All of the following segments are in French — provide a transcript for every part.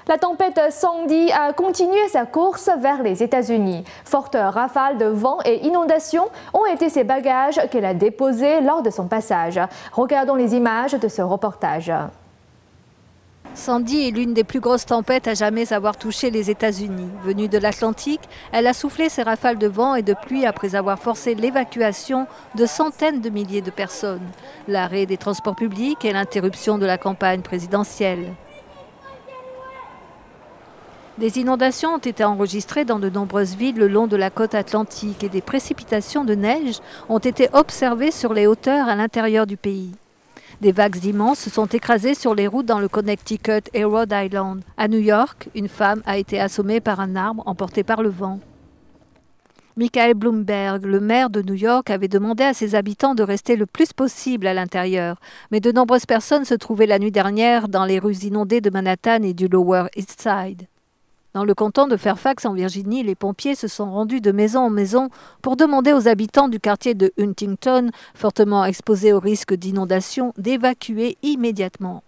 La tempête Sandy a continué sa course vers les États-Unis. Fortes rafales de vent et inondations ont été ses bagages qu'elle a déposés lors de son passage. Regardons les images de ce reportage. Sandy est l'une des plus grosses tempêtes à jamais avoir touché les États-Unis. Venue de l'Atlantique, elle a soufflé ses rafales de vent et de pluie après avoir forcé l'évacuation de centaines de milliers de personnes, l'arrêt des transports publics et l'interruption de la campagne présidentielle. Des inondations ont été enregistrées dans de nombreuses villes le long de la côte atlantique et des précipitations de neige ont été observées sur les hauteurs à l'intérieur du pays. Des vagues immenses se sont écrasées sur les routes dans le Connecticut et Rhode Island. À New York, une femme a été assommée par un arbre emporté par le vent. Michael Bloomberg, le maire de New York, avait demandé à ses habitants de rester le plus possible à l'intérieur. Mais de nombreuses personnes se trouvaient la nuit dernière dans les rues inondées de Manhattan et du Lower East Side. Dans le canton de Fairfax, en Virginie, les pompiers se sont rendus de maison en maison pour demander aux habitants du quartier de Huntington, fortement exposés au risque d'inondation, d'évacuer immédiatement.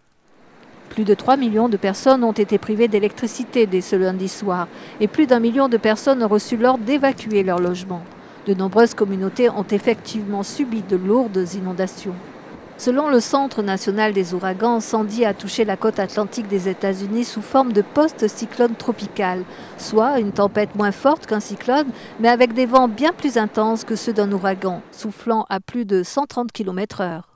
Plus de 3 millions de personnes ont été privées d'électricité dès ce lundi soir et plus d'1 million de personnes ont reçu l'ordre d'évacuer leur logement. De nombreuses communautés ont effectivement subi de lourdes inondations. Selon le Centre national des ouragans, Sandy a touché la côte atlantique des États-Unis sous forme de post-cyclone tropical, soit une tempête moins forte qu'un cyclone, mais avec des vents bien plus intenses que ceux d'un ouragan, soufflant à plus de 130 km/h.